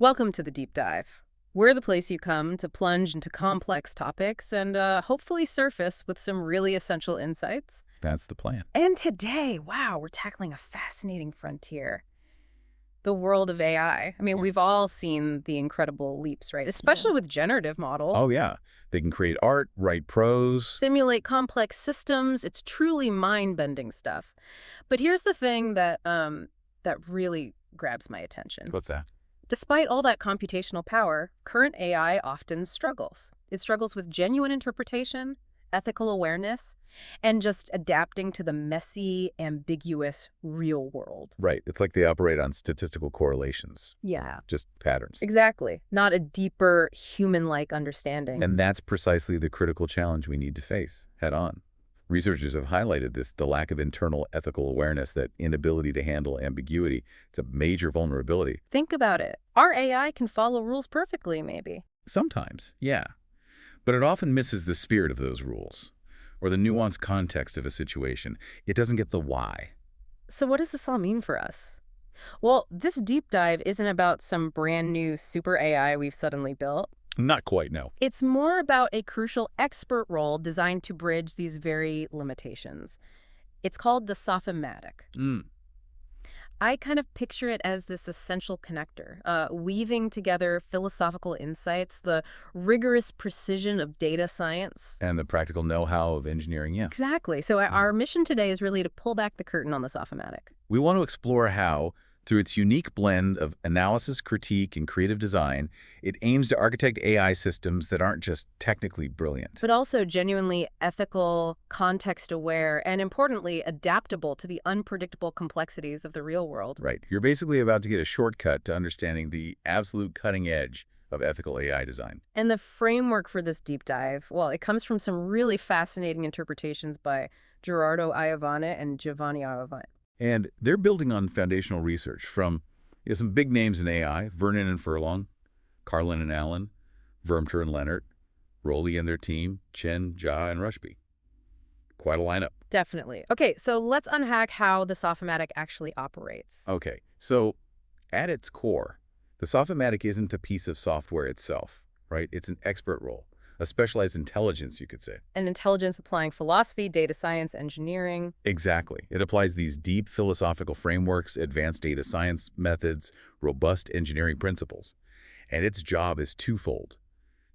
Welcome to the Deep Dive. We're the place you come to plunge into complex topics and hopefully surface with some really essential insights. That's the plan. And today, wow, we're tackling a fascinating frontier. The world of AI. I mean, we've all seen the incredible leaps, right? Especially with generative models. Oh, yeah. They can create art, write prose. Simulate complex systems. It's truly mind-bending stuff. But here's the thing that really grabs my attention. What's that? Despite all that computational power, current AI often struggles. It struggles with genuine interpretation, ethical awareness, and just adapting to the messy, ambiguous real world. Right. It's like they operate on statistical correlations. Yeah. Just patterns. Exactly. Not a deeper, human-like understanding. And that's precisely the critical challenge we need to face head on. Researchers have highlighted the lack of internal ethical awareness, that inability to handle ambiguity. It's a major vulnerability. Think about it. Our AI can follow rules perfectly, maybe. Sometimes, yeah. But it often misses the spirit of those rules, or the nuanced context of a situation. It doesn't get the why. So what does this all mean for us? Well, this deep dive isn't about some brand new super AI we've suddenly built. Not quite, no. It's more about a crucial expert role designed to bridge these very limitations. It's called the Sophimatic. I kind of picture it as this essential connector, weaving together philosophical insights, the rigorous precision of data science. And the practical know-how of engineering, yeah. Exactly. So our mission today is really to pull back the curtain on the Sophimatic. We want to explore how, through its unique blend of analysis, critique, and creative design, it aims to architect AI systems that aren't just technically brilliant, but also genuinely ethical, context-aware, and importantly, adaptable to the unpredictable complexities of the real world. Right. You're basically about to get a shortcut to understanding the absolute cutting edge of ethical AI design. And the framework for this deep dive, well, it comes from some really fascinating interpretations by Gerardo Iovane and Giovanni Iovane. And they're building on foundational research from some big names in AI, Vernon and Furlong, Carlin and Allen, Vermter and Leonard, Rowley and their team, Chen, Jia, and Rushby. Quite a lineup. Definitely. Okay, so let's unhack how the Sophimatic actually operates. Okay, so at its core, the Sophimatic isn't a piece of software itself, right? It's an expert role, a specialized intelligence, you could say. An intelligence applying philosophy, data science, engineering. Exactly. It applies these deep philosophical frameworks, advanced data science methods, robust engineering principles. And its job is twofold: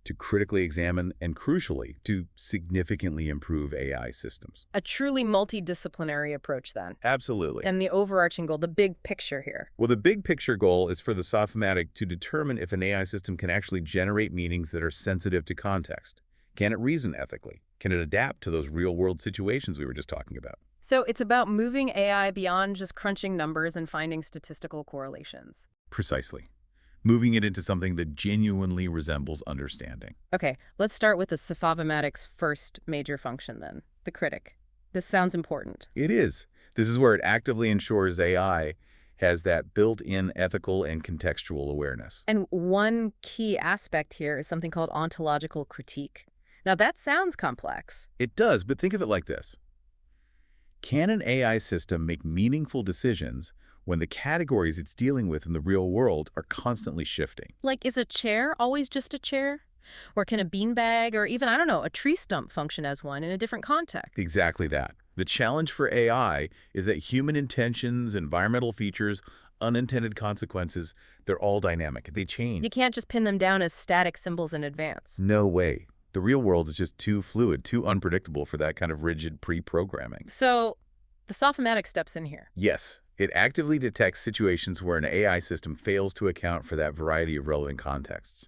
to critically examine and, crucially, to significantly improve AI systems. A truly multidisciplinary approach, then. Absolutely. And the overarching goal, the big picture here. Well, the big picture goal is for the Sophimatic to determine if an AI system can actually generate meanings that are sensitive to context. Can it reason ethically? Can it adapt to those real-world situations we were just talking about? So it's about moving AI beyond just crunching numbers and finding statistical correlations. Precisely. Moving it into something that genuinely resembles understanding. Okay, let's start with the Sophimatic's first major function then, the critic. This sounds important. It is. This is where it actively ensures AI has that built-in ethical and contextual awareness. And one key aspect here is something called ontological critique. Now that sounds complex. It does, but think of it like this. Can an AI system make meaningful decisions when the categories it's dealing with in the real world are constantly shifting? Like, is a chair always just a chair? Or can a beanbag or even, I don't know, a tree stump function as one in a different context? Exactly that. The challenge for AI is that human intentions, environmental features, unintended consequences, they're all dynamic. They change. You can't just pin them down as static symbols in advance. No way. The real world is just too fluid, too unpredictable for that kind of rigid pre-programming. So the Sophimatic steps in here. Yes. It actively detects situations where an AI system fails to account for that variety of relevant contexts.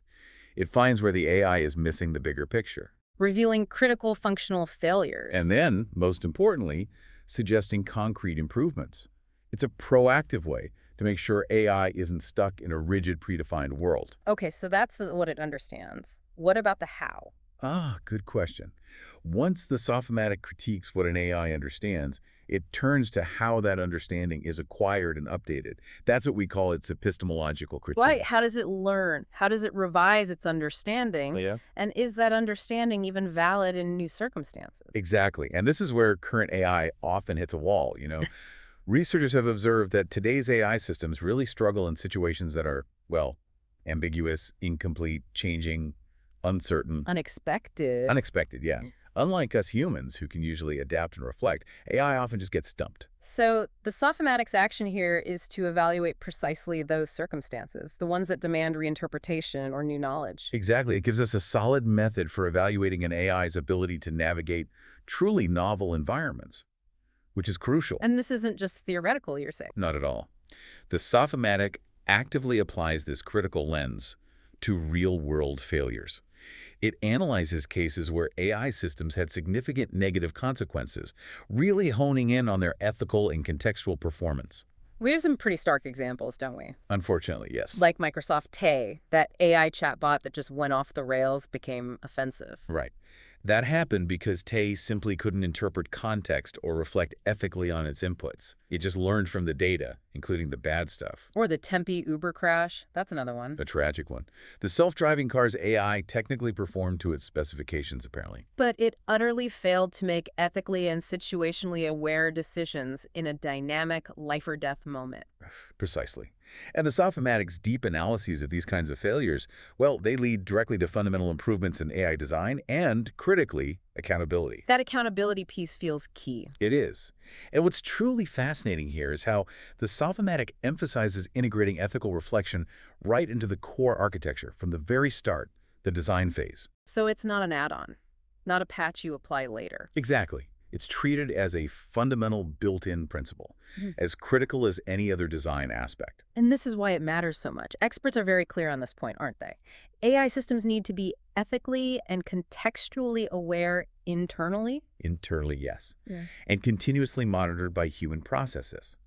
It finds where the AI is missing the bigger picture, revealing critical functional failures. and then, most importantly, suggesting concrete improvements. It's a proactive way to make sure AI isn't stuck in a rigid, predefined world. Okay, so that's what it understands. What about the how? Good question. Once the Sophimatic critiques what an AI understands, it turns to how that understanding is acquired and updated. That's what we call its epistemological critique. Right. How does it learn? How does it revise its understanding? Yeah. And is that understanding even valid in new circumstances? Exactly. And this is where current AI often hits a wall, Researchers have observed that today's AI systems really struggle in situations that are, well, ambiguous, incomplete, changing, uncertain. Unexpected. Unexpected, yeah. Unlike us humans, who can usually adapt and reflect, AI often just gets stumped. So the Sophimatic's action here is to evaluate precisely those circumstances, the ones that demand reinterpretation or new knowledge. Exactly. It gives us a solid method for evaluating an AI's ability to navigate truly novel environments, which is crucial. And this isn't just theoretical, you're saying? Not at all. The Sophimatic actively applies this critical lens to real-world failures. It analyzes cases where AI systems had significant negative consequences, really honing in on their ethical and contextual performance. We have some pretty stark examples, don't we? Unfortunately, yes. Like Microsoft Tay, that AI chatbot that just went off the rails became offensive. Right. That happened because Tay simply couldn't interpret context or reflect ethically on its inputs. It just learned from the data, including the bad stuff. Or the Tempe Uber crash. That's another one. A tragic one. The self-driving car's AI technically performed to its specifications, apparently. But it utterly failed to make ethically and situationally aware decisions in a dynamic life-or-death moment. Precisely. And the Sophimatic's deep analyses of these kinds of failures, well, they lead directly to fundamental improvements in AI design and, critically, accountability. That accountability piece feels key. It is. And what's truly fascinating here is how the Sophimatic emphasizes integrating ethical reflection right into the core architecture from the very start, the design phase. So it's not an add-on, not a patch you apply later. Exactly. It's treated as a fundamental built-in principle, as critical as any other design aspect. And this is why it matters so much. Experts are very clear on this point, aren't they? AI systems need to be ethically and contextually aware internally. Internally, yes. Yeah. And continuously monitored by human processes.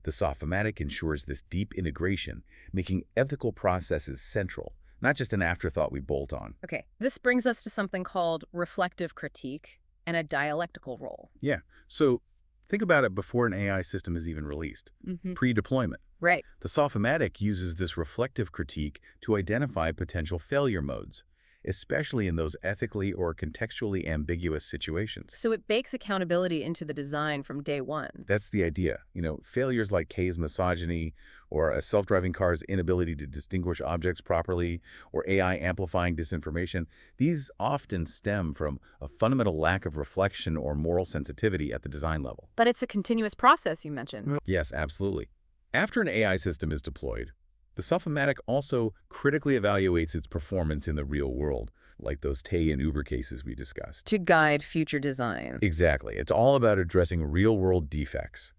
The Sophimatic ensures this deep integration, making ethical processes central, not just an afterthought we bolt on. Okay, this brings us to something called reflective critique and a dialectical role. Yeah. So think about it before an AI system is even released. Pre-deployment. Right. The Sophimatic uses this reflective critique to identify potential failure modes, especially in those ethically or contextually ambiguous situations. So it bakes accountability into the design from day one. That's the idea. Failures like Kay's misogyny, or a self-driving car's inability to distinguish objects properly, or AI amplifying disinformation, these often stem from a fundamental lack of reflection or moral sensitivity at the design level. But it's a continuous process, you mentioned. Yes, absolutely. After an AI system is deployed, the Sophimatic also critically evaluates its performance in the real world, like those Tay and Uber cases we discussed. To guide future design. Exactly. It's all about addressing real-world defects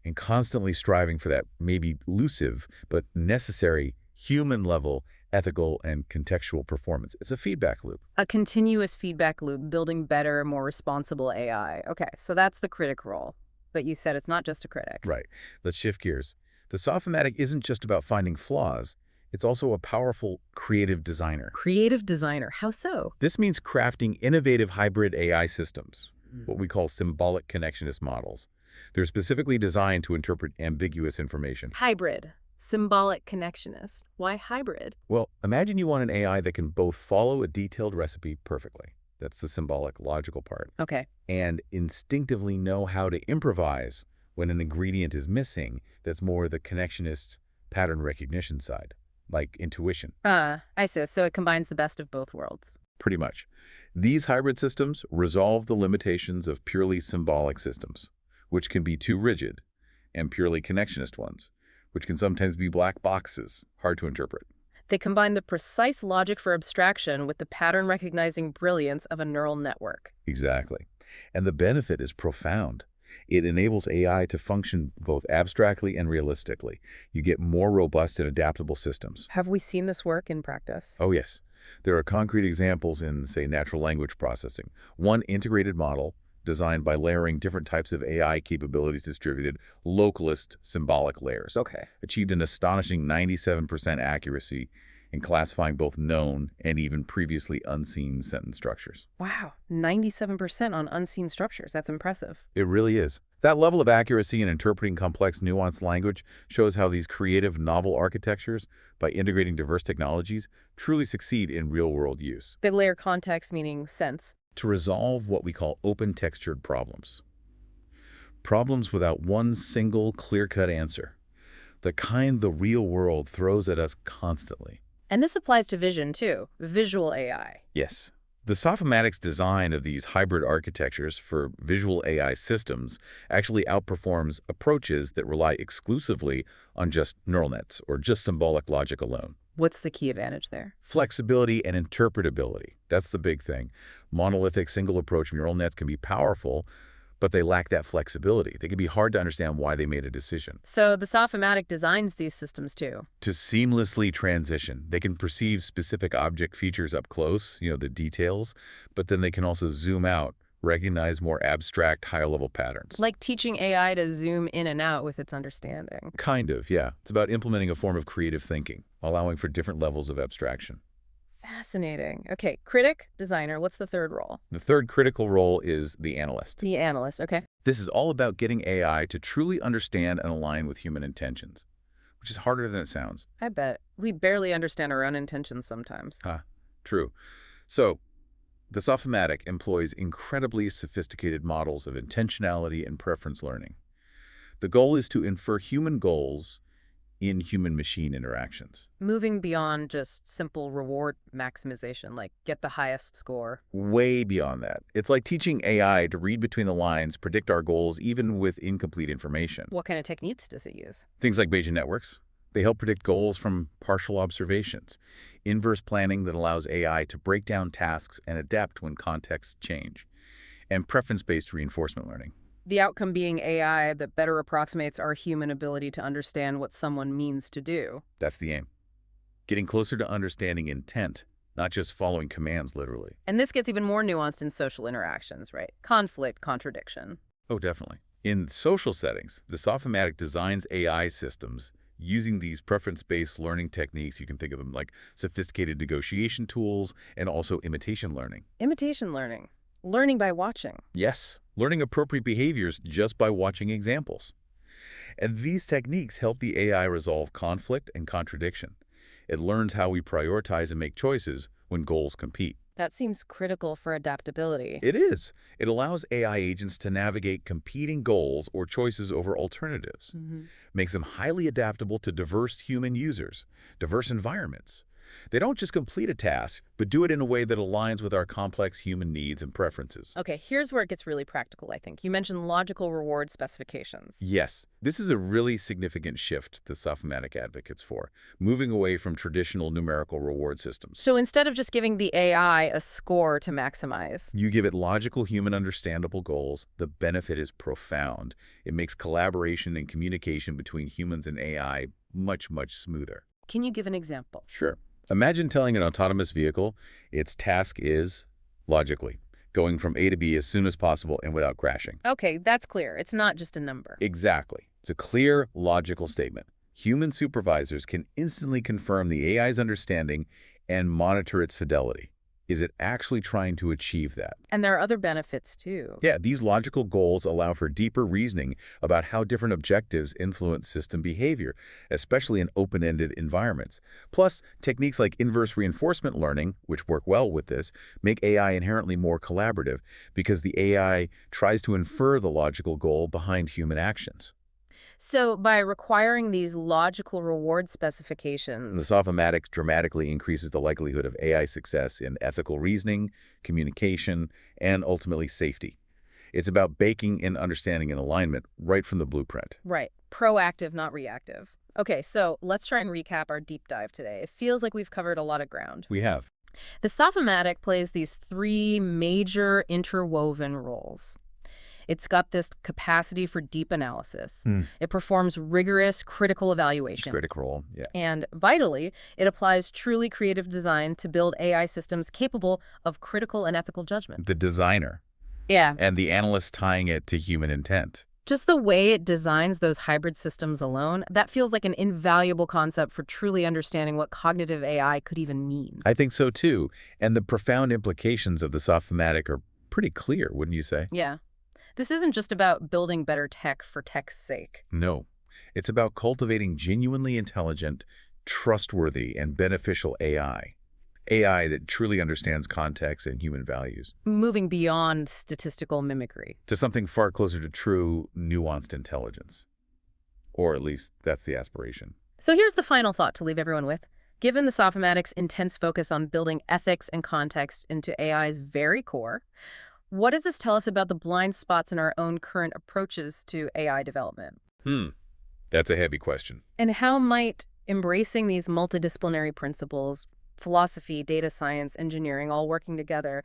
and constantly striving for that maybe elusive but necessary human-level ethical and contextual performance. It's a feedback loop. A continuous feedback loop, building better, more responsible AI. Okay, so that's the critic role. But you said it's not just a critic. Right. Let's shift gears. The Sophimatic isn't just about finding flaws. It's also a powerful creative designer. Creative designer. How so? This means crafting innovative hybrid AI systems, what we call symbolic-connectionist models. They're specifically designed to interpret ambiguous information. Hybrid. Symbolic-connectionist. Why hybrid? Well, imagine you want an AI that can both follow a detailed recipe perfectly. That's the symbolic, logical part. Okay. And instinctively know how to improvise when an ingredient is missing. That's more the connectionist pattern recognition side, like intuition. I see. So it combines the best of both worlds. Pretty much. These hybrid systems resolve the limitations of purely symbolic systems, which can be too rigid, and purely connectionist ones, which can sometimes be black boxes, hard to interpret. They combine the precise logic for abstraction with the pattern-recognizing brilliance of a neural network. Exactly. And the benefit is profound. It enables AI to function both abstractly and realistically. You get more robust and adaptable systems. Have we seen this work in practice? Oh, yes. There are concrete examples in, say, natural language processing. One integrated model designed by layering different types of AI capabilities distributed localist symbolic layers. Okay. Achieved an astonishing 97% accuracy in classifying both known and even previously unseen sentence structures. Wow, 97% on unseen structures. That's impressive. It really is. That level of accuracy in interpreting complex, nuanced language shows how these creative, novel architectures, by integrating diverse technologies, truly succeed in real-world use. They layer context, meaning sense. To resolve what we call open-textured problems. Problems without one single clear-cut answer. The kind the real world throws at us constantly. And this applies to vision, too. Visual AI. Yes. The Sophimatic's design of these hybrid architectures for visual AI systems actually outperforms approaches that rely exclusively on just neural nets or just symbolic logic alone. What's the key advantage there? Flexibility and interpretability. That's the big thing. Monolithic single-approach neural nets can be powerful, but they lack that flexibility. They can be hard to understand why they made a decision. So the Sophimatic designs these systems, too. To seamlessly transition. They can perceive specific object features up close, the details, but then they can also zoom out, recognize more abstract, higher-level patterns. Like teaching AI to zoom in and out with its understanding. Kind of, yeah. It's about implementing a form of creative thinking, allowing for different levels of abstraction. Fascinating. Okay, critic, designer, what's the third role? The third critical role is the analyst. The analyst, okay. This is all about getting AI to truly understand and align with human intentions, which is harder than it sounds. I bet. We barely understand our own intentions sometimes. True. So, the Sophimatic employs incredibly sophisticated models of intentionality and preference learning. The goal is to infer human goals in human-machine interactions. Moving beyond just simple reward maximization, like get the highest score. Way beyond that. It's like teaching AI to read between the lines, predict our goals, even with incomplete information. What kind of techniques does it use? Things like Bayesian networks. They help predict goals from partial observations. Inverse planning that allows AI to break down tasks and adapt when contexts change. And preference-based reinforcement learning. The outcome being AI that better approximates our human ability to understand what someone means to do. That's the aim. Getting closer to understanding intent, not just following commands literally. And this gets even more nuanced in social interactions, right? Conflict, contradiction. Oh, definitely. In social settings, the Sophimatic designs AI systems using these preference-based learning techniques. You can think of them like sophisticated negotiation tools and also imitation learning. Imitation learning. Learning by watching. Yes, learning appropriate behaviors just by watching examples. And these techniques help the AI resolve conflict and contradiction. It learns how we prioritize and make choices when goals compete. That seems critical for adaptability. It is. It allows AI agents to navigate competing goals or choices over alternatives. Makes them highly adaptable to diverse human users, diverse environments. They don't just complete a task, but do it in a way that aligns with our complex human needs and preferences. Okay, here's where it gets really practical, I think. You mentioned logical reward specifications. Yes, this is a really significant shift the Sophimatic advocates for, moving away from traditional numerical reward systems. So instead of just giving the AI a score to maximize, you give it logical, human understandable goals. The benefit is profound. It makes collaboration and communication between humans and AI much, much smoother. Can you give an example? Sure. Imagine telling an autonomous vehicle its task is, logically, going from A to B as soon as possible and without crashing. Okay, that's clear. It's not just a number. Exactly. It's a clear, logical statement. Human supervisors can instantly confirm the AI's understanding and monitor its fidelity. Is it actually trying to achieve that? And there are other benefits, too. Yeah, these logical goals allow for deeper reasoning about how different objectives influence system behavior, especially in open-ended environments. Plus, techniques like inverse reinforcement learning, which work well with this, make AI inherently more collaborative because the AI tries to infer the logical goal behind human actions. So by requiring these logical reward specifications, The Sophimatic dramatically increases the likelihood of AI success in ethical reasoning, communication, and ultimately safety. It's about baking in understanding and alignment right from the blueprint. right, proactive, not reactive. Okay, so let's try and recap our deep dive today. It feels like we've covered a lot of ground. We have. The Sophimatic plays these three major interwoven roles. It's got this capacity for deep analysis. It performs rigorous critical evaluation. Critical role, yeah. And vitally, it applies truly creative design to build AI systems capable of critical and ethical judgment. The designer. Yeah. And the analyst tying it to human intent. Just the way it designs those hybrid systems alone, that feels like an invaluable concept for truly understanding what cognitive AI could even mean. I think so too. And the profound implications of the Sophimatic are pretty clear, wouldn't you say? Yeah. This isn't just about building better tech for tech's sake. No. It's about cultivating genuinely intelligent, trustworthy, and beneficial AI. AI that truly understands context and human values. Moving beyond statistical mimicry. To something far closer to true, nuanced intelligence. Or at least that's the aspiration. So here's the final thought to leave everyone with. Given the Sophimatic's intense focus on building ethics and context into AI's very core, what does this tell us about the blind spots in our own current approaches to AI development? That's a heavy question. And how might embracing these multidisciplinary principles, philosophy, data science, engineering, all working together,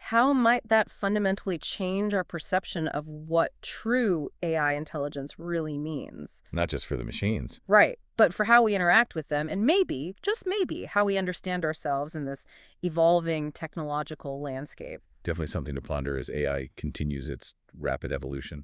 how might that fundamentally change our perception of what true AI intelligence really means? Not just for the machines. Right, but for how we interact with them, and maybe, just maybe, how we understand ourselves in this evolving technological landscape. Definitely something to ponder as AI continues its rapid evolution.